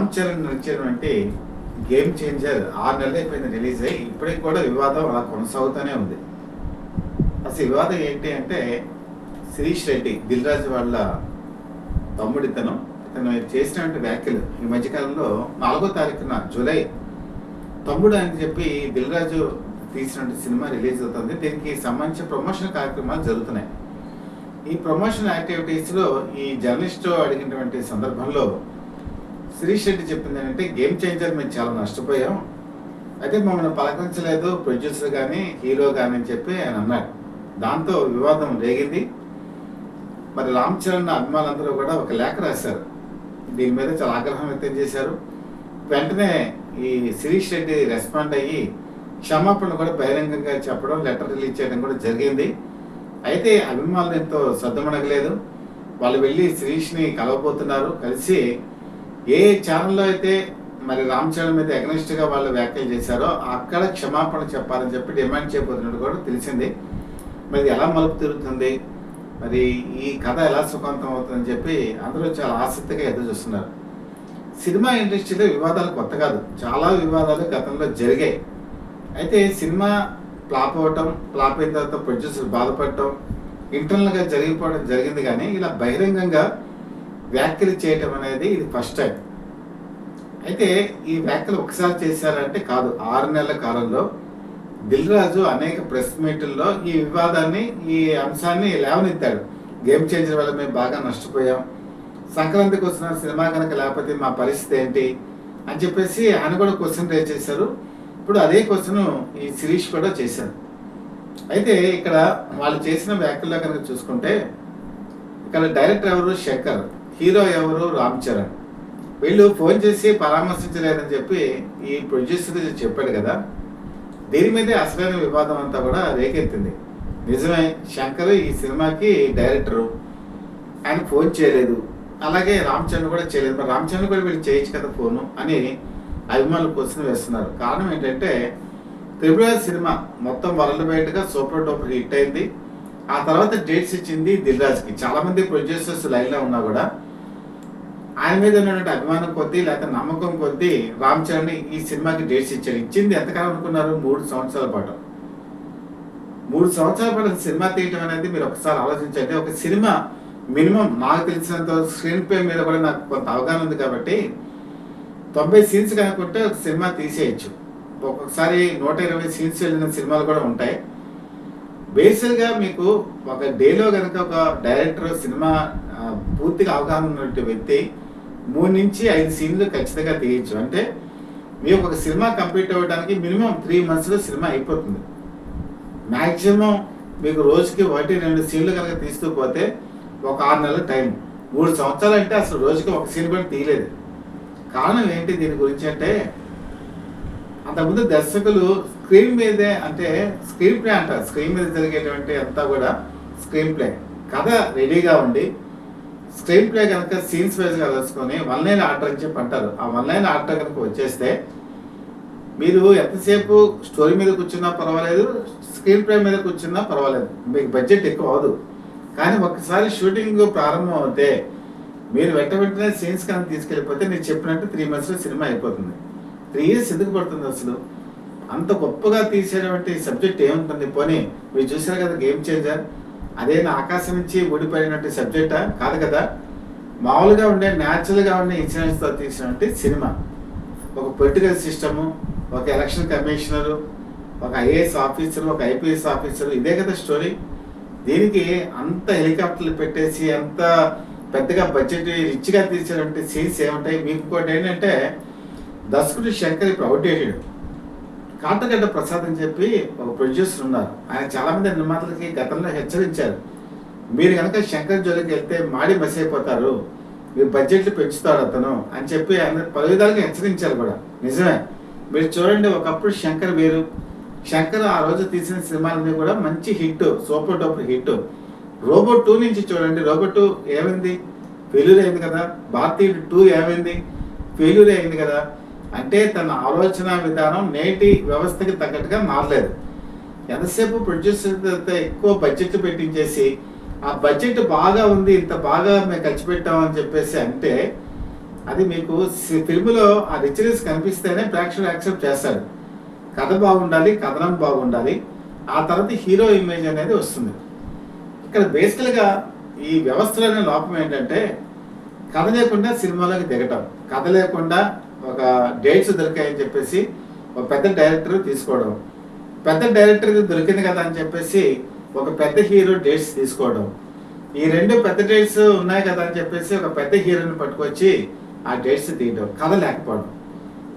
రామ్ చరణ్ నడిచినటువంటి game changer 6 నెలలు అయిపోయింది రిలీజ్ అయ్యి. ఇప్పటికి కూడా వివాదం అలా కొనసాగుతూనే ఉంది. అసలు వివాదం ఏంటి అంటే, శిరీష్ రెడ్డి దిల్ రాజు వాళ్ళ తమ్ముడితను ఇతను చేసినటువంటి వ్యాఖ్యలు ఈ మధ్యకాలంలో 4వ తారీఖున జూలై తమ్ముడు అని చెప్పి దిల్ రాజు తీసినటువంటి సినిమా రిలీజ్ అవుతుంది. దీనికి సంబంధించిన ప్రమోషన్ కార్యక్రమాలు జరుగుతున్నాయి. ఈ ప్రమోషన్ యాక్టివిటీస్లో ఈ జర్నలిస్టు అడిగినటువంటి సందర్భంలో శిరీష్ రెడ్డి చెప్పింది ఏంటంటే, గేమ్ చేంజర్ మేము చాలా నష్టపోయాం, అయితే మమ్మల్ని పలకరించలేదు ప్రొడ్యూసర్ కానీ హీరో కానీ అని చెప్పి ఆయన అన్నాడు. దాంతో వివాదం రేగింది. మరి రామ్ చరణ్ అభిమానులందరూ కూడా ఒక లేఖ రాశారు. దీని మీద చాలా ఆగ్రహం వ్యక్తం చేశారు. వెంటనే ఈ శిరీష్ రెడ్డి రెస్పాండ్ అయ్యి క్షమాపణ కూడా బహిరంగంగా చెప్పడం, లెటర్ రిలీజ్ చేయడం కూడా జరిగింది. అయితే అభిమానులు ఎంతో సద్దుమణగలేదు. వాళ్ళు వెళ్ళి శిరీష్ని కలవబోతున్నారు. కలిసి ఏ ఛానల్లో అయితే మరి రామ్ చరణ్ మీద అగనిస్ట్గా వాళ్ళు వ్యాఖ్యలు చేశారో అక్కడ క్షమాపణ చెప్పాలని చెప్పి డిమాండ్ చేయబోతున్నట్టు కూడా తెలిసింది. మరి ఎలా మలుపు తిరుగుతుంది, మరి ఈ కథ ఎలా సుఖాంతం అవుతుందని చెప్పి అందరూ చాలా ఆసక్తిగా ఎదురు చూస్తున్నారు. సినిమా ఇండస్ట్రీలో వివాదాలు కొత్త కాదు, చాలా వివాదాలు గతంలో జరిగాయి. అయితే సినిమా ఫ్లాప్ అవ్వటం, ఫ్లాప్ అయిన తర్వాత ప్రొడ్యూసర్ బాధపడటం, ఇంటర్నల్గా జరిగిపోవడం జరిగింది. కానీ ఇలా బహిరంగంగా వ్యాఖ్యలు చేయటం అనేది ఇది ఫస్ట్ టైం. అయితే ఈ వ్యాఖ్యలు ఒకసారి చేశారంటే కాదు, 6 నెలల కాలంలో దిల్ రాజు అనేక ప్రెస్ మీటుల్లో ఈ వివాదాన్ని, ఈ అంశాన్ని లేవనెత్తాడు. గేమ్ చేంజర్ వల్ల మేము బాగా నష్టపోయాం, సంక్రాంతికి వచ్చిన సినిమా కనుక లేకపోతే మా పరిస్థితి ఏంటి అని చెప్పేసి ఆయన కూడా క్వశ్చన్ రేజ్ చేశారు. ఇప్పుడు అదే క్వశ్చన్ ఈ శిరీష్ కూడా చేశారు. అయితే ఇక్కడ వాళ్ళు చేసిన వ్యాఖ్యల్లో కనుక చూసుకుంటే, ఇక్కడ డైరెక్టర్ ఎవరు శంకర్, హీరో ఎవరు రామ్ చరణ్. వీళ్ళు ఫోన్ చేసి పరామర్శించలేదని చెప్పి ఈ ప్రొడ్యూసర్ చెప్పాడు కదా. దీని మీదే అసలైన వివాదం అంతా కూడా రేకెత్తింది. నిజమే, శంకర్ ఈ సినిమాకి డైరెక్టరు, ఆయన ఫోన్ చేయలేదు, అలాగే రామ్ చరణ్ కూడా చేయలేదు. మరి రామ్ చరణ్ కూడా వీళ్ళు చేయొచ్చు కదా ఫోను అని అభిమానులు క్వశ్చన్ వేస్తున్నారు. కారణం ఏంటంటే, త్రిపుర సినిమా మొత్తం వరల్డ్ వైడ్గా సూపర్ డూపర్ హిట్ అయింది. ఆ తర్వాత డేట్స్ ఇచ్చింది దిల్ రాజుకి. చాలామంది ప్రొడ్యూసర్స్ లైన్లో ఉన్నా కూడా ఆయన మీద ఉన్నటువంటి అభిమానం కొద్దీ లేకపోతే నమ్మకం కొద్దీ రామ్ చరణ్ ఈ సినిమాకి డేట్స్ ఇచ్చాడు. ఇచ్చింది ఎంతకాలం అనుకున్నారు? 3 సంవత్సరాల పాటు. 3 సంవత్సరాల పాటు సినిమా తీయటం అనేది మీరు ఒకసారి ఆలోచించండి. ఒక సినిమా మినిమం నాకు తెలిసినంత స్క్రీన్ ప్లే మీద కూడా నాకు కొంత అవగాహన ఉంది కాబట్టి 90 సీన్స్ కనుకుంటే ఒక సినిమా తీసేయచ్చు. ఒక్కొక్కసారి 120 సీన్స్ వెళ్ళిన సినిమాలు కూడా ఉంటాయి. బేసిక్గా మీకు ఒక డేలో కనుక ఒక డైరెక్టర్ సినిమా పూర్తిగా అవగాహన ఉన్నటువంటి వ్యక్తి 3 నుంచి 5 సీన్లు ఖచ్చితంగా తీయచ్చు. అంటే మీకు ఒక సినిమా కంప్లీట్ అవ్వడానికి మినిమం 3 monthsలో సినిమా అయిపోతుంది. మ్యాక్సిమం మీకు రోజుకి 1-2 సీన్లు కనుక తీస్తూ పోతే ఒక 6 నెలల టైం. 3 సంవత్సరాలు అంటే అసలు రోజుకి ఒక సీన్ కూడా తీయలేదు. కారణం ఏంటి దీని గురించి అంటే, అంతకుముందు దర్శకులు స్క్రీన్ మీదే, అంటే స్క్రీన్ ప్లే అంటారు, స్క్రీన్ మీద జరిగేటువంటి అంతా కూడా స్క్రీన్ ప్లే, కథ రెడీగా ఉండి స్క్రీన్ ప్లే కనుక సీన్స్ వైజ్గా రాసుకొని 1 లైన్ ఆర్డర్ అని చెప్పి అంటారు. ఆ 1 లైన్ ఆర్డర్ కనుక వచ్చేస్తే మీరు ఎంతసేపు స్టోరీ మీద కూర్చున్నా పర్వాలేదు, స్క్రీన్ ప్లే మీద కూర్చున్నా పర్వాలేదు, మీకు బడ్జెట్ ఎక్కువ అవదు. కానీ ఒక్కసారి షూటింగ్ ప్రారంభం అవుతే మీరు వెంటనే సీన్స్ కనుక తీసుకెళ్ళిపోతే నేను చెప్పినట్టు 3 monthsలో సినిమా అయిపోతుంది. 3 years ఎందుకు పడుతుంది అసలు? అంత గొప్పగా తీసేటువంటి సబ్జెక్ట్ ఏముంటుంది? పోనీ మీరు చూసారు కదా గేమ్ చేంజర్, అదేనా ఆకాశం నుంచి ఊడిపోయినటువంటి సబ్జెక్టా? కాదు కదా. మామూలుగా ఉండే న్యాచురల్గా ఉండే ఇన్సిడెంట్స్తో తీసినటువంటి సినిమా. ఒక పొలిటికల్ సిస్టము, ఒక ఎలక్షన్ కమిషనరు, ఒక ఐఏఎస్ ఆఫీసరు, ఒక ఐపీఎస్ ఆఫీసరు, ఇదే కదా స్టోరీ. దీనికి అంత హెలికాప్టర్లు పెట్టేసి అంత పెద్దగా బడ్జెట్ రిచ్గా తీసేటువంటి సీన్స్ ఏముంటాయి? మీకు ఇంకోటి ఏంటంటే, దర్శకుడు శంకర్ ఇప్పుడు అవుట్డేటెడ్. కాటగడ్డ ప్రసాద్ అని చెప్పి ఒక ప్రొడ్యూసర్ ఉన్నారు. ఆయన చాలామంది నిర్మాతలకి గతంలో హెచ్చరించారు, మీరు కనుక శంకర్ జోలికి వెళ్తే మాడి మసి అయిపోతారు, మీరు బడ్జెట్లు పెంచుతాడు అతను అని చెప్పి ఆయన పలు విధాలుగా హెచ్చరించారు కూడా. నిజమే, మీరు చూడండి, ఒకప్పుడు శంకర్ వేరు. శంకర్ ఆ రోజు తీసిన సినిమాలన్నీ కూడా మంచి hit, super duper hit. Robo 2 నుంచి చూడండి, రోబో 2 ఏమైంది? ఫెయిల్యూర్ అయింది కదా. భారతీయుడు 2 ఏమైంది? ఫెయిల్యూర్ అయింది కదా. అంటే తన ఆలోచన విధానం నేటి వ్యవస్థకి తగ్గట్టుగా మారలేదు. ఎంతసేపు ప్రొడ్యూసర్ ఎక్కువ బడ్జెట్ పెట్టించేసి ఆ బడ్జెట్ బాగా ఉంది, ఇంత బాగా మేము ఖర్చు పెట్టామని చెప్పేసి అంటే అది మీకు ఫిల్మ్‌లో ఆ రిచ్‌నెస్ కనిపిస్తేనే ప్రేక్షకుడు యాక్సెప్ట్ చేస్తాడు. కథ బాగుండాలి, కథనం బాగుండాలి. ఆ తర్వాత హీరో ఇమేజ్ అనేది వస్తుంది. ఇక్కడ బేసికల్‌గా ఈ వ్యవస్థలోనే లోపం ఏంటంటే, కథ లేకుండా సినిమాలోకి దిగటం. కథ లేకుండా ఒక డేట్స్ దొరికాయని చెప్పేసి ఒక పెద్ద డైరెక్టర్ తీసుకోవడం. పెద్ద డైరెక్టర్‌కి దొరికింది కదా అని చెప్పేసి ఒక పెద్ద హీరో డేట్స్ తీసుకోవడం. ఈ 2 పెద్ద డేట్స్ ఉన్నాయి కదా అని చెప్పేసి ఒక పెద్ద హీరోని పట్టుకొచ్చి ఆ డేట్స్ తీయడం. కథ లేకపోవడం.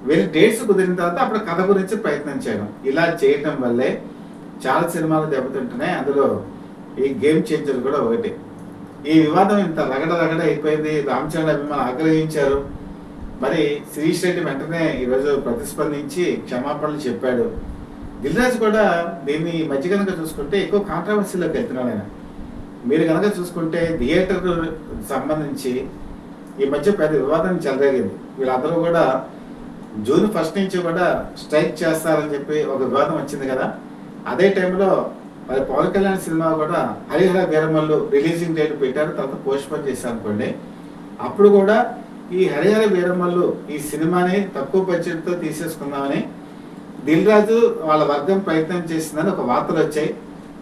వీళ్ళు డేట్స్ కుదిరిన తర్వాత అప్పుడు కథ గురించి ప్రయత్నం చేయడం. ఇలా చేయటం వల్లే చాలా సినిమాలు దెబ్బతింటున్నాయి. అందులో ఈ గేమ్ చేంజర్ కూడా ఒకటి. ఈ వివాదం ఇంత రగడ అయిపోయింది. రామ్ చరణ్ అభిమానులు ఆగ్రహించారు. మరి శిరీష్ రెడ్డి వెంటనే ఈరోజు ప్రతిస్పందించి క్షమాపణలు చెప్పాడు. దిల్ రాజు కూడా దీన్ని ఈ మధ్య కనుక చూసుకుంటే ఎక్కువ కాంట్రవర్సీలోకి వెళ్తున్నాడు ఆయన. మీరు కనుక చూసుకుంటే థియేటర్ సంబంధించి ఈ మధ్య పెద్ద వివాదం చెలరేగింది. వీళ్ళందరూ కూడా జూన్ 1 నుంచి కూడా స్ట్రైక్ చేస్తారని చెప్పి ఒక వివాదం వచ్చింది కదా. అదే టైంలో మరి పవన్ కళ్యాణ్ సినిమా కూడా హరిహర వీరమల్లు రిలీజింగ్ డేట్ పెట్టారు, తర్వాత పోస్ట్ పోన్ చేశారు అనుకోండి. అప్పుడు కూడా ఈ హరిహర వీరమల్లు ఈ సినిమాని తక్కువ బడ్జెట్తో తీసేసుకుందామని దిల్ రాజు వాళ్ళ వర్గం ప్రయత్నం చేసిందని ఒక వార్తలు వచ్చాయి.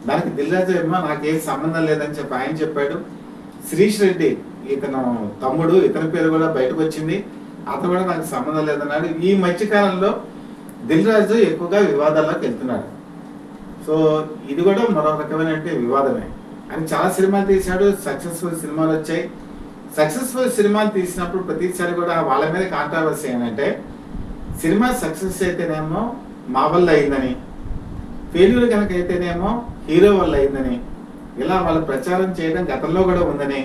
దానికి దిల్ రాజు ఏమో నాకేం సంబంధం లేదని చెప్పి ఆయన చెప్పాడు. శిరీష్ రెడ్డి ఇతను తమ్ముడు, ఇతని పేరు కూడా బయటకు వచ్చింది, అతను కూడా నాకు సంబంధం లేదన్నాడు. ఈ మధ్యకాలంలో దిల్ రాజు ఎక్కువగా వివాదాల్లోకి వెళ్తున్నాడు. సో ఇది కూడా మరో రకమైన వివాదమే. అని చాలా సినిమాలు తీశాడు, సక్సెస్ఫుల్ సినిమాలు వచ్చాయి. సక్సెస్ఫుల్ సినిమాలు తీసినప్పుడు ప్రతిసారి కూడా వాళ్ళ మీద కాంట్రవర్సీ ఏంటంటే, సినిమా సక్సెస్ అయితేనేమో మా వల్ల అయిందని, ఫెయిల్యూర్ కనుక అయితేనేమో హీరో వల్ల అయిందని, ఇలా వాళ్ళ ప్రచారం చేయడం గతంలో కూడా ఉందని,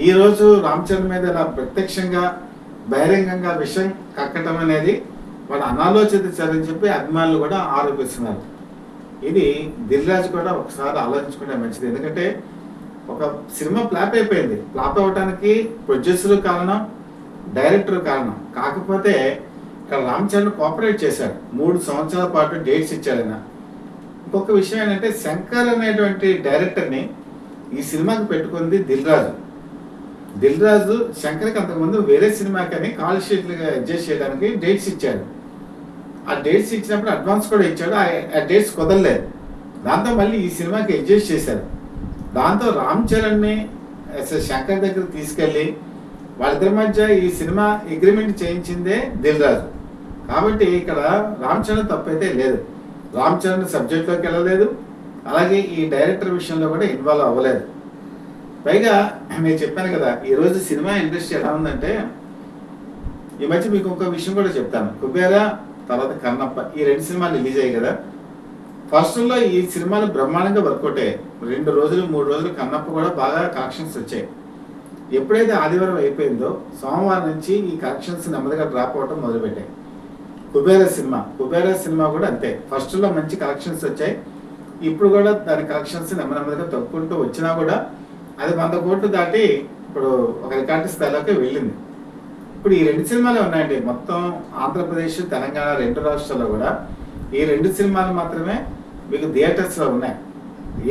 ఈరోజు రామ్ చరణ్ మీద ఇలా ప్రత్యక్షంగా బహిరంగంగా విషయం కక్కటం అనేది వాళ్ళ అనాలోచిత చర్యని చెప్పి అభిమానులు కూడా ఆరోపిస్తున్నారు. ఇది దిల్ రాజు కూడా ఒకసారి ఆలోచించుకుంటే మంచిది. ఎందుకంటే ఒక సినిమా ఫ్లాప్ అయిపోయింది. ఫ్లాప్ అవ్వడానికి ప్రొడ్యూసర్ కారణం, డైరెక్టర్ కారణం. కాకపోతే ఇక్కడ రామ్ చరణ్ కోఆపరేట్ చేశాడు. 3 సంవత్సరాల పాటు డేట్స్ ఇచ్చాడు ఆయన. ఇంకొక విషయం ఏంటంటే, శంకర్ అనేటువంటి డైరెక్టర్ని ఈ సినిమాకి పెట్టుకుంది దిల్ రాజు. దిల్ రాజు శంకర్కి అంతకుముందు వేరే సినిమాకని కాల్ షీట్లుగా అడ్జస్ట్ చేయడానికి డేట్స్ ఇచ్చాడు. ఆ డేట్స్ ఇచ్చినప్పుడు అడ్వాన్స్ కూడా ఇచ్చాడు. ఆ డేట్స్ కుదరలేదు. దాంతో మళ్ళీ ఈ సినిమాకి అడ్జస్ట్ చేశారు. దాంతో రామ్ చరణ్ని శంకర్ దగ్గర తీసుకెళ్ళి వాళ్ళిద్దరి మధ్య ఈ సినిమా అగ్రిమెంట్ చేయించిందే దిల్ రాజు. కాబట్టి ఇక్కడ రామ్ చరణ్ తప్పైతే లేదు. రామ్ చరణ్ సబ్జెక్ట్లోకి వెళ్ళలేదు, అలాగే ఈ డైరెక్టర్ విషయంలో కూడా ఇన్వాల్వ్ అవ్వలేదు. పైగా నేను చెప్పాను కదా, ఈరోజు సినిమా ఇండస్ట్రీ ఎలా ఉందంటే, ఈ మధ్య మీకు ఇంకో విషయం కూడా చెప్తాను. కుబేరా తర్వాత కన్నప్ప ఈ 2 సినిమాలు రిలీజ్ అయ్యాయి కదా. ఫస్ట్లో ఈ సినిమాలు బ్రహ్మాండంగా వర్కౌట్ అయ్యాయి. 2 రోజులు 3 రోజులు కన్నప్ప కూడా బాగా కలెక్షన్స్ వచ్చాయి. ఎప్పుడైతే ఆదివారం అయిపోయిందో సోమవారం నుంచి ఈ కలెక్షన్స్ నెమ్మదిగా డ్రాప్ అవడం మొదలుపెట్టాయి. కుబేరా సినిమా కూడా అంతే. ఫస్ట్లో మంచి కలెక్షన్స్ వచ్చాయి. ఇప్పుడు కూడా దాని కలెక్షన్స్ నెమ్మదిగా తగ్గుకుంటూ వచ్చినా కూడా అది 100 కోట్లు దాటి ఇప్పుడు ఒక రికార్డు స్థాయిలోకి వెళ్ళింది. ఇప్పుడు ఈ 2 సినిమాలే ఉన్నాయండి. మొత్తం ఆంధ్రప్రదేశ్, తెలంగాణ 2 రాష్ట్రాల్లో కూడా ఈ 2 సినిమాలు మాత్రమే మీకు థియేటర్స్లో ఉన్నాయి.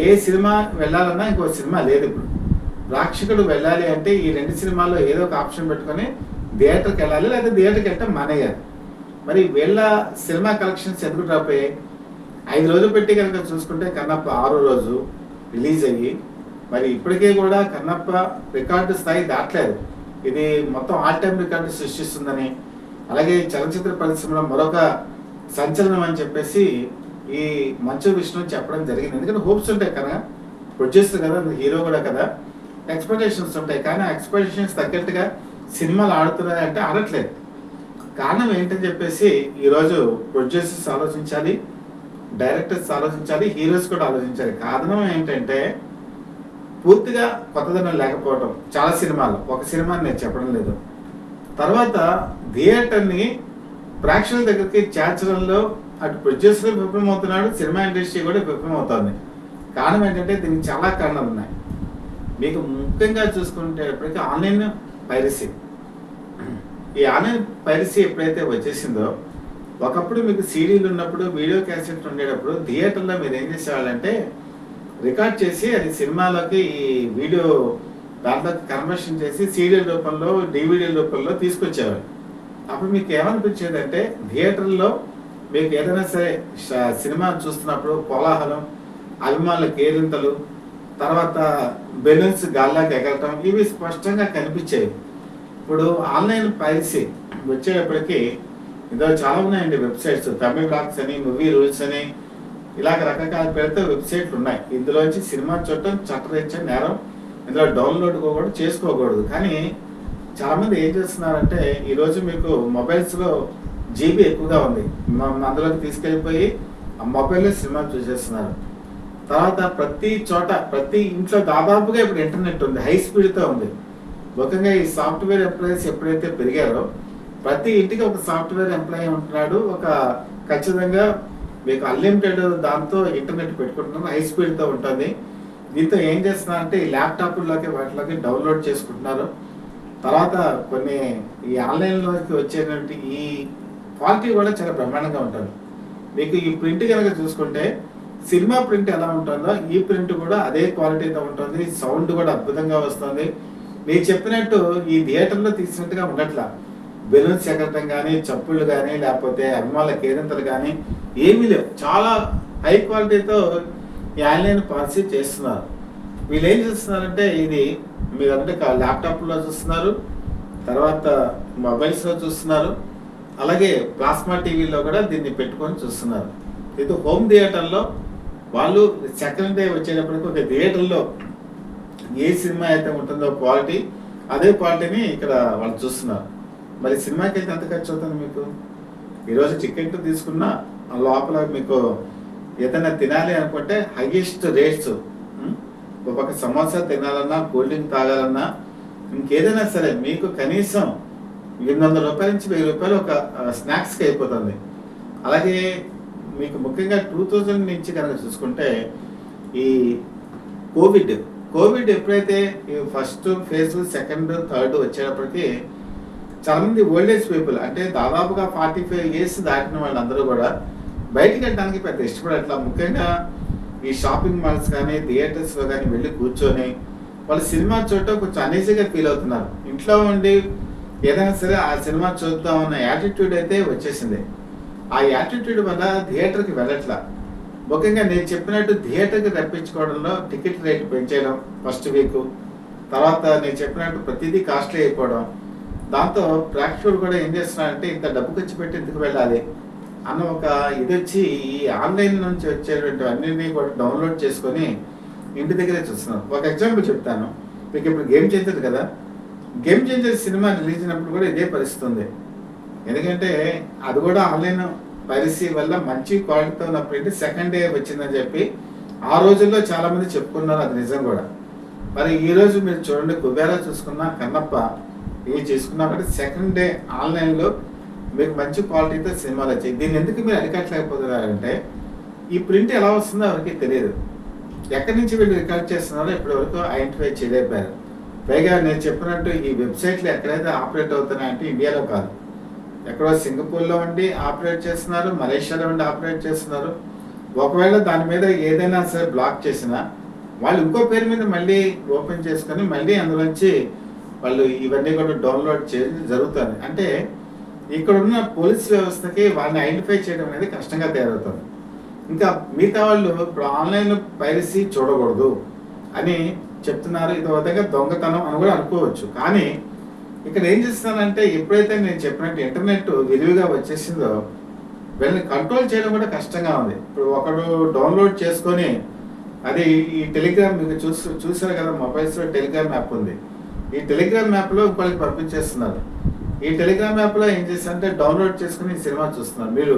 ఏ సినిమా వెళ్ళాలన్నా ఇంకో సినిమా లేదు. ఇప్పుడు ప్రేక్షకుడు వెళ్ళాలి అంటే ఈ 2 సినిమాల్లో ఏదో ఒక ఆప్షన్ పెట్టుకొని థియేటర్కి వెళ్ళాలి, లేదా థియేటర్కి వెళ్ళటం మానేయాలి. మరి వీళ్ళ సినిమా కలెక్షన్స్ ఎందుకు డ్రాప్ అయ్యాయి? 5 రోజులు పెట్టి కనుక చూసుకుంటే కన్నప్ప 6వ రోజు రిలీజ్ అయ్యి మరి ఇప్పటికే కూడా కన్నప్ప రికార్డు స్థాయి దాటలేదు. ఇది మొత్తం ఆల్ టైమ్ రికార్డు సృష్టిస్తుందని, అలాగే చలనచిత్ర పరిశ్రమలో మరొక సంచలనం అని చెప్పేసి ఈ మంచు విష్ణు చెప్పడం జరిగింది. ఎందుకంటే హోప్స్ ఉంటాయి కదా, ప్రొడ్యూసర్ కదా, హీరో కూడా కదా, ఎక్స్పెక్టేషన్స్ ఉంటాయి. కానీ ఆ ఎక్స్పెక్టేషన్స్ తగ్గట్టుగా సినిమాలు ఆడుతున్నాయి అంటే ఆడట్లేదు. కారణం ఏంటని చెప్పేసి ఈరోజు ప్రొడ్యూసర్స్ ఆలోచించాలి, డైరెక్టర్స్ ఆలోచించాలి, హీరోస్ కూడా ఆలోచించాలి. కారణం ఏంటంటే పూర్తిగా కొత్తదనం లేకపోవడం చాలా సినిమాలు. ఒక సినిమాని నేను చెప్పడం లేదు. తర్వాత థియేటర్ని ప్రేక్షకుల దగ్గరికి చేర్చడంలో అటు ప్రొడ్యూసర్ విఫలమవుతున్నాడు, సినిమా ఇండస్ట్రీ కూడా విఫలమవుతుంది. కారణం ఏంటంటే దీనికి చాలా కారణాలు ఉన్నాయి. మీకు ముఖ్యంగా చూసుకునేటప్పటికీ ఆన్లైన్ పైరసీ. ఈ ఆన్లైన్ పైరసీ ఎప్పుడైతే వచ్చేసిందో, ఒకప్పుడు మీకు సీడీలు ఉన్నప్పుడు, వీడియో క్యాసెట్ ఉండేటప్పుడు థియేటర్లో మీరు ఏం చేసేవాళ్ళంటే రికార్డ్ చేసి అది సినిమాలోకి ఈ వీడియో దాంట్లో కన్వర్షన్ చేసి సీడీల రూపంలో, DVD రూపంలో తీసుకొచ్చేవారు. అప్పుడు మీకు ఏమనిపించేదంటే థియేటర్‌లో మీకు ఏదైనా సరే సినిమా చూస్తున్నప్పుడు కోలాహలం, అభిమానుల కేరింతలు, తర్వాత బెలూన్స్ గాల్లోకి ఎగరటం ఇవి స్పష్టంగా కనిపించేవి. ఇప్పుడు ఆన్‌లైన్ పైరసీ వచ్చేటప్పటికి ఇందులో చాలా ఉన్నాయండి వెబ్‌సైట్స్. తమిళ్ రాక్స్ అని, మూవీ రూల్స్ అని ఇలాగ రకరకాల పేరుతో వెబ్‌సైట్లు ఉన్నాయి. ఇందులోంచి సినిమా చూడటం చట్టరీత్యా నేరం. ఇందులో డౌన్‌లోడ్ కూడా చేసుకోకూడదు. కానీ చాలామంది ఏం చేస్తున్నారంటే ఈరోజు మీకు మొబైల్స్‌లో జీబీ ఎక్కువగా ఉంది. అందులోకి తీసుకెళ్ళిపోయి ఆ మొబైల్‌లో సినిమా చూసేస్తున్నారు. తర్వాత ప్రతి చోట ప్రతి ఇంట్లో దాదాపుగా ఇప్పుడు ఇంటర్నెట్ ఉంది. హై స్పీడ్‌తో ఉంది. ముఖ్యంగా ఈ సాఫ్ట్‌వేర్ ఎంప్లాయీస్ ఎప్పుడైతే పెరిగారో ప్రతి ఇంటికి ఒక సాఫ్ట్‌వేర్ ఎంప్లాయీ ఉంటున్నాడు. ఖచ్చితంగా మీకు అన్లిమిటెడ్ దాంతో ఇంటర్నెట్ పెట్టుకుంటున్నారు. హై స్పీడ్‌తో ఉంటుంది. దీంతో ఏం చేస్తున్నారంటే ఈ ల్యాప్‌టాప్‌ల్లోకి వాటిలోకి డౌన్‌లోడ్ చేసుకుంటున్నారు. తర్వాత కొన్ని ఈ ఆన్‌లైన్‌లోకి వచ్చేటువంటి ఈ క్వాలిటీ కూడా చాలా బ్రహ్మాండంగా ఉంటుంది. మీకు ఈ ప్రింట్ కనుక చూసుకుంటే సినిమా ప్రింట్ ఎలా ఉంటుందో ఈ ప్రింట్ కూడా అదే క్వాలిటీతో ఉంటుంది. సౌండ్ కూడా అద్భుతంగా వస్తుంది. మీరు చెప్పినట్టు ఈ థియేటర్‌లో తీసినట్టుగా ఉండట్లా. బెలూన్స్ ఎగరటం కానీ, చప్పుళ్ళు కానీ, లేకపోతే అభిమానుల కేరింతలు కానీ ఏమీ లేవు. చాలా హై క్వాలిటీతో ఈ ఆన్‌లైన్ పాలసీ చేస్తున్నారు. వీళ్ళు ఏం చేస్తున్నారంటే ఇది మీరంటే ల్యాప్‌టాప్‌లో చూస్తున్నారు, తర్వాత మొబైల్స్‌లో చూస్తున్నారు, అలాగే ప్లాస్మా టీవీలో కూడా దీన్ని పెట్టుకొని చూస్తున్నారు. ఇది హోమ్ థియేటర్‌లో వాళ్ళు సెకండ్ డే వచ్చేటప్పటికి ఒక థియేటర్‌లో ఏ సినిమా అయితే ఉంటుందో క్వాలిటీ అదే క్వాలిటీని ఇక్కడ వాళ్ళు చూస్తున్నారు. మరి సినిమాకి అయితే ఎంత ఖర్చు అవుతుంది మీకు? ఈరోజు టికెట్ తీసుకున్నా లోపల మీకు ఏదైనా తినాలి అనుకుంటే హైయెస్ట్ రేట్స్. ఒక సమోసా తినాలన్నా, కూల్ డ్రింక్ తాగాలన్నా, ఇంకేదైనా సరే మీకు కనీసం రూ. 800 నుంచి రూ. 1000 ఒక స్నాక్స్కి అయిపోతుంది. అలాగే మీకు ముఖ్యంగా 2000 నుంచి కనుక చూసుకుంటే ఈ కోవిడ్ ఎప్పుడైతే ఫస్ట్ ఫేజ్, సెకండ్, థర్డ్ వచ్చేటప్పటికి చాలామంది ఓల్డ్ ఏజ్ పీపుల్ అంటే దాదాపుగా 45 ఇయర్స్ దాటిన వాళ్ళందరూ కూడా బయటికి వెళ్ళడానికి పెద్ద ఇష్టపడట్లా. ముఖ్యంగా ఈ షాపింగ్ మాల్స్ కానీ, థియేటర్స్లో కానీ వెళ్ళి కూర్చొని వాళ్ళు సినిమా చూడటం కొంచెం అనీజీగా ఫీల్ అవుతున్నారు. ఇంట్లో ఉండి ఏదైనా సరే ఆ సినిమా చూద్దాం అన్న యాటిట్యూడ్ అయితే వచ్చేసింది. ఆ యాటిట్యూడ్ వల్ల థియేటర్కి వెళ్ళట్లా. ముఖ్యంగా నేను చెప్పినట్టు థియేటర్కి రప్పించుకోవడంలో టికెట్ రేటు పెంచేయడం ఫస్ట్ వీక్, తర్వాత నేను చెప్పినట్టు ప్రతిదీ కాస్ట్లీ అయిపోవడం, దాంతో ప్రేక్షకుడు కూడా ఏం చేస్తున్నారంటే ఇంత డబ్బు ఖర్చు పెట్టి ఎందుకు వెళ్ళాలి అన్న ఒక ఇది వచ్చి ఈ ఆన్లైన్ నుంచి వచ్చేటువంటి అన్నింటినీ కూడా డౌన్లోడ్ చేసుకొని ఇంటి దగ్గరే చూస్తున్నారు. ఒక ఎగ్జాంపుల్ చెప్తాను మీకు. ఇప్పుడు గేమ్ చేంజర్ కదా, గేమ్ చేంజర్ సినిమా రిలీజ్ అయినప్పుడు కూడా ఇదే పరిస్థితి ఉంది. ఎందుకంటే అది కూడా ఆన్లైన్ పైరసీ వల్ల మంచి క్వాలిటీతో ఉన్నప్పుడు సెకండ్ డే వచ్చిందని చెప్పి ఆ రోజుల్లో చాలా మంది చెప్పుకున్నారు. అది నిజం కూడా. మరి ఈ రోజు మీరు చూడండి, కుబేరా చూసుకున్నా, కన్నప్ప ఇవి చేసుకున్నా కాబట్టి సెకండ్ డే ఆన్లైన్లో మీకు మంచి క్వాలిటీతో సినిమాలు వచ్చాయి. దీన్ని ఎందుకు మీరు అరికట్టలేకపోతున్నారంటే ఈ ప్రింట్ ఎలా వస్తుందో ఎవరికి తెలియదు. ఎక్కడి నుంచి వీళ్ళు రికార్డ్ చేస్తున్నారో ఇప్పటి వరకు ఐడెంటిఫై చేయలేకపోయారు. పైగా నేను చెప్పినట్టు ఈ వెబ్సైట్లు ఎక్కడైతే ఆపరేట్ అవుతున్నాయంటే ఇండియాలో కాదు, ఎక్కడో సింగపూర్లో ఉండి ఆపరేట్ చేస్తున్నారు, మలేషియాలో ఉండి ఆపరేట్ చేస్తున్నారు. ఒకవేళ దాని మీద ఏదైనా సరే బ్లాక్ చేసినా వాళ్ళు ఇంకో పేరు మీద మళ్ళీ ఓపెన్ చేసుకొని మళ్ళీ అందులోంచి వాళ్ళు ఇవన్నీ కూడా డౌన్లోడ్ చేయడం జరుగుతుంది. అంటే ఇక్కడ ఉన్న పోలీస్ వ్యవస్థకి వాళ్ళని ఐడెంటిఫై చేయడం అనేది కష్టంగా తయారవుతుంది. ఇంకా మిగతా వాళ్ళు ఇప్పుడు ఆన్లైన్ పైరసీ చూడకూడదు అని చెప్తున్నారు. ఇది ఒక విధంగా దొంగతనం అని కూడా అనుకోవచ్చు. కానీ ఇక్కడ ఏం చేస్తున్నానంటే ఎప్పుడైతే నేను చెప్పినట్టు ఇంటర్నెట్ విరివిగా వచ్చేసిందో వీళ్ళని కంట్రోల్ చేయడం కూడా కష్టంగా ఉంది. ఇప్పుడు ఒకడు డౌన్లోడ్ చేసుకొని అది ఈ టెలిగ్రామ్ మీకు చూసారు కదా, మొబైల్స్లో టెలిగ్రామ్ యాప్ ఉంది. ఈ టెలిగ్రామ్ యాప్లో ఇంకొకరికి పంపించేస్తున్నారు. ఈ టెలిగ్రామ్ యాప్లో ఏం చేస్తారంటే డౌన్లోడ్ చేసుకుని సినిమా చూస్తున్నారు. మీరు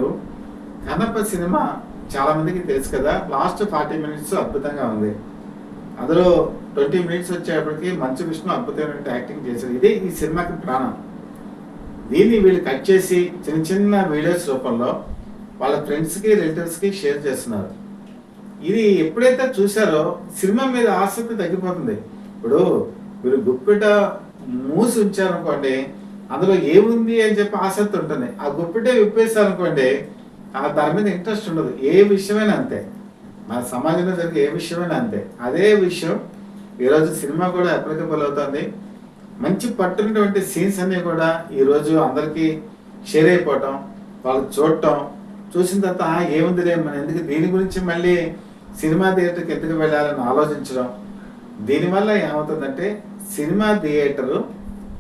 కన్నప్ప సినిమా చాలా మందికి తెలుసు కదా, లాస్ట్ 40 minutes అద్భుతంగా ఉంది. అందులో 20 minutes వచ్చేప్పటికి మంచు విష్ణు అద్భుతమైన యాక్టింగ్ చేశారు. ఇదే ఈ సినిమాకి ప్రాణం. దీన్ని వీళ్ళు కట్ చేసి చిన్న చిన్న వీడియోస్ రూపంలో వాళ్ళ ఫ్రెండ్స్కి, రిలేటివ్స్కి షేర్ చేస్తున్నారు. ఇది ఎప్పుడైతే చూసారో సినిమా మీద ఆసక్తి తగ్గిపోతుంది. ఇప్పుడు మీరు గుప్పిట మూసి ఉంచారనుకోండి, అందులో ఏముంది అని చెప్పి ఆసక్తి ఉంటుంది. ఆ గుప్పిటే విప్పేశారనుకోండి, దాని మీద ఇంట్రెస్ట్ ఉండదు. ఏ విషయమైనా అంతే, మన సమాజంలో జరిగే ఏ విషయమైనా అంతే. అదే విషయం ఈరోజు సినిమా కూడా అప్లికబుల్ అవుతుంది. మంచి పట్టునటువంటి సీన్స్ అన్నీ కూడా ఈరోజు అందరికీ షేర్ అయిపోవటం, వాళ్ళు చూడటం, చూసిన తర్వాత ఏముందిలే మనం ఎందుకు దీని గురించి మళ్ళీ సినిమా థియేటర్కి ఎందుకు వెళ్ళాలని ఆలోచించడం. దీనివల్ల ఏమవుతుందంటే సినిమా థియేటరు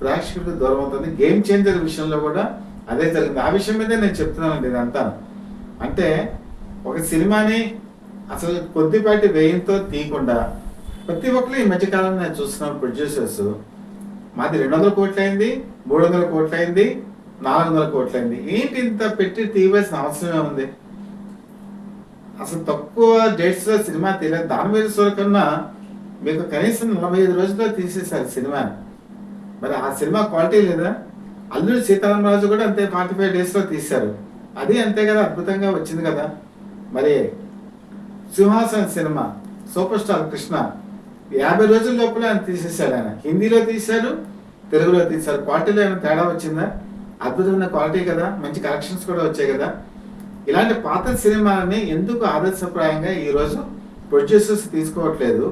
ప్రేక్షకులకు దూరం అవుతుంది. గేమ్ చేంజర్ విషయంలో కూడా అదే జరిగింది. ఆ విషయం మీదే నేను చెప్తున్నానండి ఇదంతా. అంటే ఒక సినిమాని అసలు కొద్దిపాటి వ్యయంతో తీయకుండా ప్రతి ఒక్కరు ఈ మధ్యకాలంలో నేను చూస్తున్నాను ప్రొడ్యూసర్స్ మాది 200 కోట్లు అయింది, 300 కోట్లు అయింది, 400 కోట్లు అయింది. ఏంటి ఇంత పెట్టి తీయవలసిన అవసరమే ఉంది? అసలు తక్కువ డేట్స్ లో సినిమా తీయలేదు. దాని మీద కన్నా మీకు కనీసం 45 రోజుల్లో తీసేశారు సినిమాని. మరి ఆ సినిమా క్వాలిటీ లేదా? అల్లుడు సీతారామరాజు కూడా అంతే 45 days లో తీశారు. అది అంతే కదా, అద్భుతంగా వచ్చింది కదా. మరి సింహాసన సినిమా సూపర్ స్టార్ కృష్ణ 50 రోజుల లోపల ఆయన తీసేశాడు. ఆయన హిందీలో తీశారు, తెలుగులో తీశారు. క్వాలిటీలో ఏమైనా తేడా వచ్చిందా? అద్భుతమైన క్వాలిటీ కదా, మంచి కలెక్షన్స్ కూడా వచ్చాయి కదా. ఇలాంటి పాత సినిమాలని ఎందుకు ఆదర్శప్రాయంగా ఈరోజు ప్రొడ్యూసర్స్ తీసుకోవట్లేదు,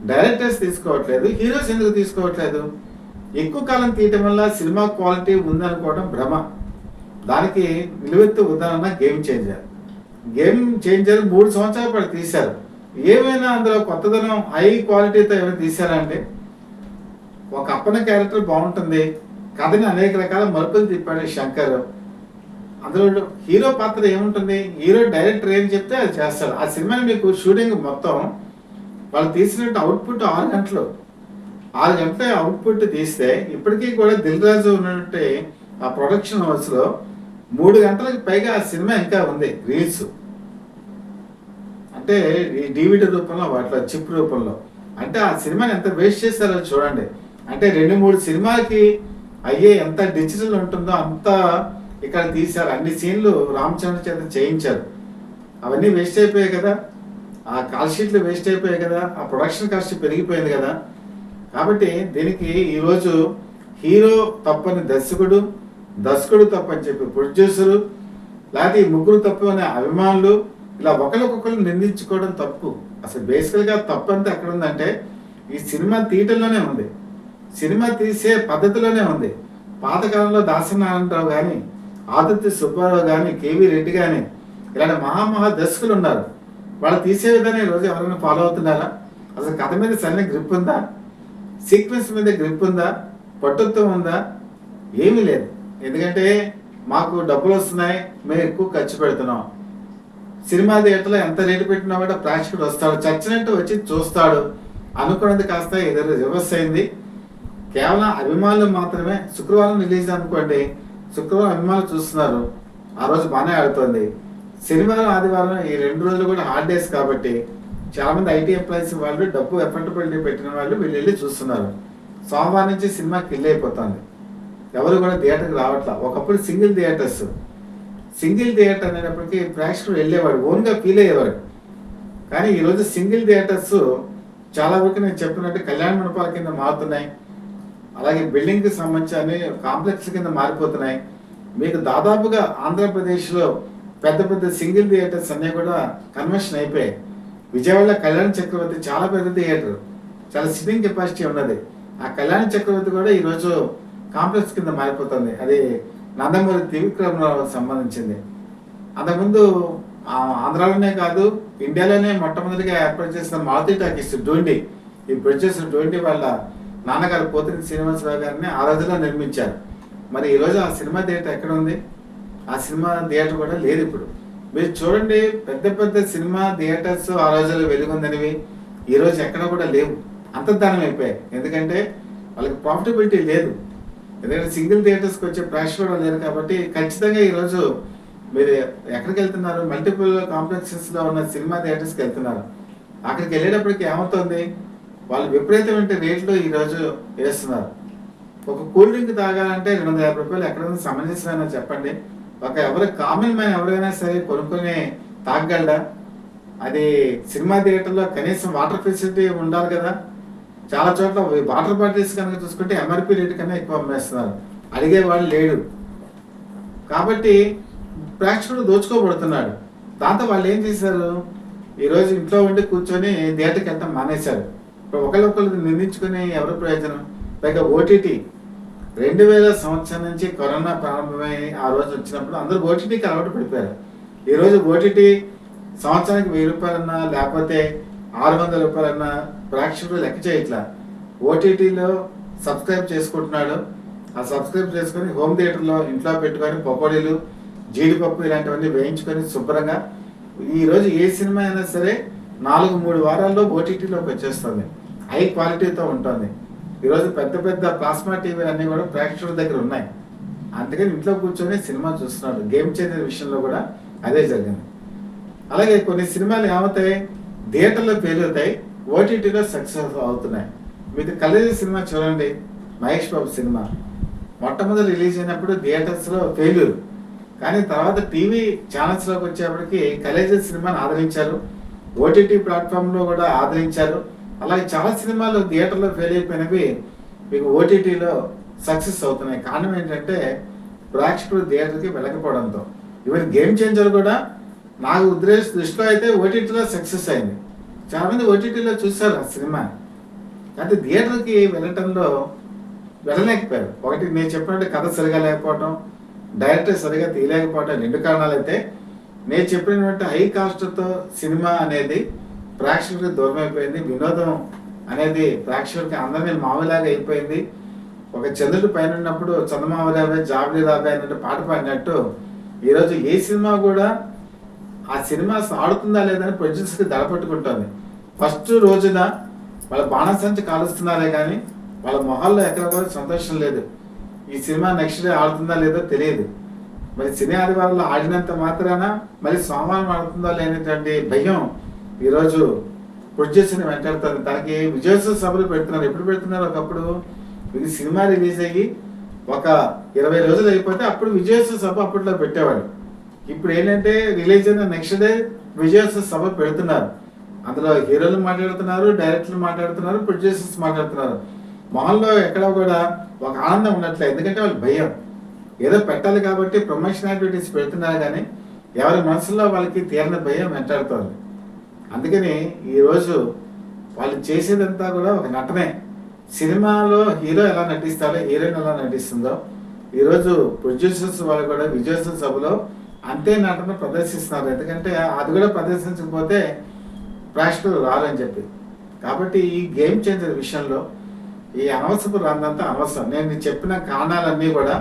డైరెక్టర్స్ తీసుకోవట్లేదు, హీరోస్ ఎందుకు తీసుకోవట్లేదు? ఎక్కువ కాలం తీయటం వల్ల సినిమా క్వాలిటీ ఉందనుకోవడం భ్రమ. దానికి నిలువెత్తు ఉదాహరణ గేమ్ చేంజర్. గేమ్ చేంజర్ 3 సంవత్సరాల పాటు తీశారు. ఏమైనా అందులో కొత్తదనం హై క్వాలిటీతో ఏమైనా తీశారంటే ఒక అప్పన క్యారెక్టర్ బాగుంటుంది, కథని అనేక రకాల మలుపులు తిప్పాడు శంకర్. అందులో హీరో పాత్ర ఏముంటుంది? హీరో డైరెక్టర్ ఏం చెప్తే అది చేస్తాడు. ఆ సినిమాని మీకు షూటింగ్ మొత్తం వాళ్ళు తీసినట్టు అవుట్పుట్ 6 గంటలు. 6 గంటల అవుట్పుట్ తీస్తే ఇప్పటికీ కూడా దిల్ రాజు ఉన్నట్టే ఆ ప్రొడక్షన్ హౌస్లో 3 గంటలకు పైగా ఆ సినిమా ఇంకా ఉంది రీల్స్. అంటే ఈ DVD రూపంలో, వాటిలో చిప్ రూపంలో. అంటే ఆ సినిమాని ఎంత వేస్ట్ చేస్తారో చూడండి. అంటే 2-3 సినిమాకి అయ్యే ఎంత డిజిటల్ ఉంటుందో అంత ఇక్కడ తీశారు. అన్ని సీన్లు రామచంద్ర చేత చేయించారు. అవన్నీ వేస్ట్ అయిపోయాయి కదా, ఆ కాల్ షీట్లు వేస్ట్ అయిపోయాయి కదా, ఆ ప్రొడక్షన్ కాస్ట్ పెరిగిపోయింది కదా. కాబట్టి దీనికి ఈరోజు హీరో తప్పని దర్శకుడు, దర్శకుడు తప్పని చెప్పి ప్రొడ్యూసరు, లేకపోతే ఈ ముగ్గురు తప్పు అనే అభిమానులు, ఇలా ఒకరికొకరు నిందించుకోవడం తప్పు. అసలు బేసికల్గా తప్పు అంతా ఎక్కడ ఉందంటే ఈ సినిమా తీయటంలోనే ఉంది, సినిమా తీసే పద్ధతిలోనే ఉంది. పాతకాలంలో దాసనారాయణరావు కానీ, ఆదిత్య సుబ్బారావు కానీ, కేవీ రెడ్డి కానీ ఇలాంటి మహామహా దర్శకులు ఉన్నారు. వాళ్ళు తీసే విధానం ఈరోజు ఎవరైనా ఫాలో అవుతున్నారా? అసలు కథ మీద సరైన గ్రిప్ ఉందా? సీక్వెన్స్ మీద గ్రిప్ ఉందా? పట్టుత్వం ఉందా? ఏమీ లేదు. ఎందుకంటే మాకు డబ్బులు వస్తున్నాయి, మేము ఎక్కువ ఖర్చు పెడుతున్నాం. సినిమా థియేటర్లో ఎంత రేటు పెట్టినా కూడా ప్రేక్షకుడు వస్తాడు, చచ్చినట్టు వచ్చి చూస్తాడు. అనుకున్నది కాస్త ఏదో రివర్స్ అయింది. కేవలం అభిమానులు మాత్రమే. శుక్రవారం రిలీజ్ అనుకోండి, శుక్రవారం అభిమానులు చూస్తున్నారు, ఆ రోజు బాగానే ఆడుతుంది. శనివారం ఆదివారం ఈ 2 రోజులు కూడా హాలిడేస్ కాబట్టి చాలా మంది ఐటీ ఎంప్లాయీస్ వాళ్ళు డబ్బు ఎఫర్టబిలిటీ పెట్టిన వాళ్ళు వీళ్ళు వెళ్ళి చూస్తున్నారు. సోమవారం నుంచి సినిమా కిల్ అయిపోతుంది, ఎవరు కూడా థియేటర్కి రావట్లా. ఒకప్పుడు సింగిల్ థియేటర్ అనేటప్పటికీ ప్రేక్షకుడు వెళ్ళేవాడు, ఓన్గా ఫీల్ అయ్యేవాడు. కానీ ఈరోజు సింగిల్ థియేటర్స్ చాలా వరకు నేను చెప్పినట్టు కళ్యాణ మండపాల కింద మారుతున్నాయి. అలాగే బిల్డింగ్కి సంబంధించి కాంప్లెక్స్ కింద మారిపోతున్నాయి. మీకు దాదాపుగా ఆంధ్రప్రదేశ్లో పెద్ద పెద్ద సింగిల్ థియేటర్స్ అన్నీ కూడా కన్వర్షన్ అయిపోయాయి. విజయవాడలో కళ్యాణ చక్రవర్తి చాలా పెద్ద థియేటర్, చాలా సిట్టింగ్ కెపాసిటీ ఉన్నది. ఆ కళ్యాణ చక్రవర్తి కూడా ఈరోజు కాంప్లెక్స్ కింద మారిపోతుంది. అది నందమూరి త్రివిక్రమరావుకి సంబంధించింది. అంతకుముందు ఆంధ్రాలోనే కాదు, ఇండియాలోనే మొట్టమొదటిగా ఏర్పాటు చేసిన మారుతి టాకీస్ డోండి, ఈ ప్రొడ్యూసర్ డోండి వాళ్ళ నాన్నగారు పోతిరెడ్డి శ్రీనివాసరావు గారిని ఆ రోజుల్లో నిర్మించారు. మరి ఈరోజు ఆ సినిమా థియేటర్ ఎక్కడ ఉంది? ఆ సినిమా థియేటర్ కూడా లేదు ఇప్పుడు. మీరు చూడండి, పెద్ద పెద్ద సినిమా థియేటర్స్ ఆ రోజుల్లో వెలుగుందనివి ఈరోజు ఎక్కడ కూడా లేవు, అంతర్ధానం అయిపోయాయి. ఎందుకంటే వాళ్ళకి ప్రాఫిటబిలిటీ లేదు. ఎందుకంటే సింగిల్ థియేటర్స్కి వచ్చే ప్రేక్షకులు లేరు కాబట్టి ఖచ్చితంగా ఈరోజు మీరు ఎక్కడికి వెళ్తున్నారు? మల్టిపుల్ కాంప్లెక్సెస్లో ఉన్న సినిమా థియేటర్స్కి వెళ్తున్నారు. అక్కడికి వెళ్ళేటప్పటికి ఏమవుతుంది? వాళ్ళు విపరీతమైన రేట్లు ఈరోజు వేస్తున్నారు. ఒక కూల్ డ్రింక్ తాగాలంటే 250 రూపాయలు ఎక్కడ ఉంది? సమంజసమైన చెప్పండి. ఎవరు కామన్ మ్యాన్ ఎవరైనా సరే కొనుక్కొని తాగలడా? అది సినిమా థియేటర్లో కనీసం వాటర్ ఫెసిలిటీ ఉండాలి కదా. చాలా చోట్ల వాటర్ బాటిల్స్ కనుక చూసుకుంటే ఎంఆర్పి రేటు కన్నా ఎక్కువ అమ్మేస్తున్నారు, అడిగేవాళ్ళు లేడు. కాబట్టి ప్రేక్షకుడు దోచుకోబడుతున్నాడు. దాంతో వాళ్ళు ఏం చేశారు? ఈరోజు ఇంట్లో ఉండి కూర్చొని థియేటర్కి వెళ్ళటం మానేశారు. ఇప్పుడు ఒకళ్ళొకళ్ళు నిందించుకుని ఎవరు ప్రయోజనం? పైగా ఓటీటీ 2000 సంవత్సరం నుంచి కరోనా ప్రారంభమై ఆ రోజు వచ్చినప్పుడు అందరూ ఓటీటీకి అలవాటు పడిపోయారు. ఈరోజు ఓటీటీ సంవత్సరానికి ₹1000 లేకపోతే ₹600 ప్రేక్షకుడు లెక్క చేయట్లా. ఓటీటీలో సబ్స్క్రైబ్ చేసుకుంటున్నాడు. ఆ సబ్స్క్రైబ్ చేసుకొని హోమ్ థియేటర్లో ఇంట్లో పెట్టుకొని పకోడీలు, జీడిపప్పు ఇలాంటివన్నీ వేయించుకొని శుభ్రంగా ఈరోజు ఏ సినిమా అయినా సరే 4-3 వారాల్లో ఓటీటీలోకి వచ్చేస్తుంది. హై క్వాలిటీతో ఉంటుంది. ఈరోజు పెద్ద పెద్ద ప్లాస్మా టీవీలు అన్నీ కూడా ప్రేక్షకుల దగ్గర ఉన్నాయి. అందుకని ఇంట్లో కూర్చొని సినిమా చూస్తున్నాడు. గేమ్ చేంజర్ విషయంలో కూడా అదే జరిగింది. అలాగే కొన్ని సినిమాలు ఏమవుతాయి, థియేటర్లో ఫెయిల్ అవుతాయి, ఓటీటీలో సక్సెస్ అవుతున్నాయి. మీకు కలేజీ సినిమా చూడండి, మహేష్ బాబు సినిమా మొట్టమొదటి రిలీజ్ అయినప్పుడు థియేటర్స్లో ఫెయిల్యూర్, కానీ తర్వాత టీవీ ఛానల్స్లోకి వచ్చేప్పటికి కలేజీ సినిమాని ఆదరించారు, ఓటీటీ ప్లాట్ఫామ్లో కూడా ఆదరించారు. అలాగే చాలా సినిమాలు థియేటర్లో ఫెయిల్ అయిపోయినవి మీకు ఓటీటీలో సక్సెస్ అవుతున్నాయి. కారణం ఏంటంటే ప్రేక్షకుడు థియేటర్కి వెళ్ళకపోవడంతో. ఈవెన్ గేమ్ చేంజర్ కూడా నాకు దృష్టిలో అయితే ఓటీటీలో సక్సెస్ అయింది. చాలామంది ఓటీటీలో చూశారు ఆ సినిమా, కానీ థియేటర్కి వెళ్ళటంలో వెళ్ళలేకపోయారు. ఒకటి నేను చెప్పినట్టు కథ సరిగా లేకపోవటం, డైరెక్టర్ సరిగా తీయలేకపోవటం 2 కారణాలు అయితే, నేను చెప్పినటువంటి హై కాస్ట్తో సినిమా అనేది ప్రేక్షకుడికి దూరం అయిపోయింది. వినోదం అనేది ప్రేక్షకుడికి అందరినీ మామూలుగా అయిపోయింది. ఒక చంద్రుడి పైన ఉన్నప్పుడు చందమామ రావే జాబిలి రావే అన్నట్టు పాట పాడినట్టు ఈరోజు ఏ సినిమా కూడా ఆ సినిమా ఆడుతుందా లేదని ప్రొడ్యూసర్కి దడపట్టుకుంటుంది. ఫస్ట్ రోజున వాళ్ళ బాణసంచి కాలుస్తున్నారే కానీ వాళ్ళ మొహాల్లో ఎక్కడ కూడా సంతోషం లేదు. ఈ సినిమా నెక్స్ట్ డే ఆడుతుందా లేదో తెలియదు. మరి సినీ ఆదివారంలో ఆడినంత మాత్రాన మరి సోమవారం ఆడుతుందా లేనటువంటి భయం ఈరోజు ప్రొడ్యూసర్ని వెంటాడుతుంది. తనకి విజయోత్సవ సభలు పెడుతున్నారు. ఎప్పుడు పెడుతున్నారు? ఒకప్పుడు ఇది సినిమా రిలీజ్ అయ్యి ఒక 20 రోజులు అయిపోతే అప్పుడు విజయోత్సవ సభ అప్పట్లో పెట్టేవాడు. ఇప్పుడు ఏంటంటే రిలీజ్ అయిన నెక్స్ట్ డే విజయోత్సవ సభ పెడుతున్నారు. అందులో హీరోలు మాట్లాడుతున్నారు, డైరెక్టర్లు మాట్లాడుతున్నారు, ప్రొడ్యూసర్స్ మాట్లాడుతున్నారు. మొహంలో ఎక్కడ కూడా ఒక ఆనందం ఉండట్లేదు. ఎందుకంటే వాళ్ళు భయం, ఏదో పెట్టాలి కాబట్టి ప్రమోషన్ యాక్టివిటీస్ పెడుతున్నారు, కానీ ఎవరి మనసులో వాళ్ళకి తీరని భయం వెంటాడుతోంది. అందుకని ఈరోజు వాళ్ళు చేసేదంతా కూడా ఒక నటనే. సినిమాలో హీరో ఎలా నటిస్తాడో, హీరోయిన్ ఎలా నటిస్తుందో ఈరోజు ప్రొడ్యూసర్స్ వాళ్ళు కూడా విజయోత్సవ సభలో అంతే నటన ప్రదర్శిస్తున్నారు. ఎందుకంటే అది కూడా ప్రదర్శించకపోతే ప్రేక్షకులు రారని చెప్పి. కాబట్టి ఈ గేమ్ చేంజర్ విషయంలో ఈ అనవసరపు రందంతా అనవసరం. నేను చెప్పిన కారణాలన్నీ కూడా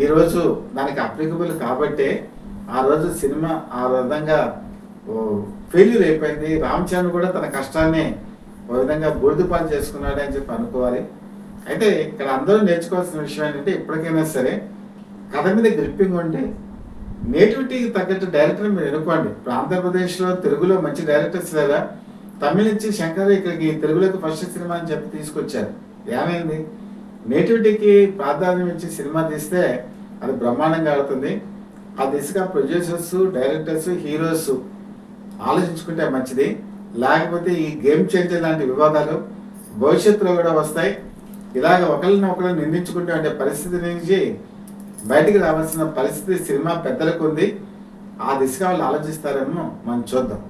ఈరోజు దానికి అప్లికబుల్ కాబట్టే ఆ రోజు సినిమా ఆ విధంగా ఫెయిల్యూర్ అయిపోయింది. రామ్ చరణ్ కూడా తన కష్టాన్ని ఒక విధంగా బురదపాలు చేసుకున్నాడు అని చెప్పి అనుకోవాలి. అయితే ఇక్కడ అందరూ నేర్చుకోవాల్సిన విషయం ఏంటంటే, ఇప్పటికైనా సరే కథ మీద గ్రిప్పింగ్ ఉండి నేటివిటీకి తగ్గట్టు డైరెక్టర్ మీరు ఎన్నుకోండి. ఇప్పుడు ఆంధ్రప్రదేశ్లో తెలుగులో మంచి డైరెక్టర్స్ లేదా, తమిళ నుంచి శంకర్ ఇక్కడికి తెలుగులోకి ఫస్ట్ సినిమా అని చెప్పి తీసుకొచ్చారు. ఏమైంది? నేటివిటీకి ప్రాధాన్యం ఇచ్చి సినిమా తీస్తే అది బ్రహ్మాండంగా ఆడుతుంది. ఆ దిశగా ప్రొడ్యూసర్స్, డైరెక్టర్స్, హీరోస్ ఆలోచించుకుంటే మంచిది. లేకపోతే ఈ గేమ్ చేంజర్ లాంటి వివాదాలు భవిష్యత్తులో కూడా వస్తాయి. ఇలాగ ఒకరిని నిందించుకుంటే అంటే పరిస్థితి నుంచి బయటికి రావాల్సిన పరిస్థితి సినిమా పెద్దలకు ఉంది. ఆ దిశగా వాళ్ళు ఆలోచిస్తారేమో మనం చూద్దాం.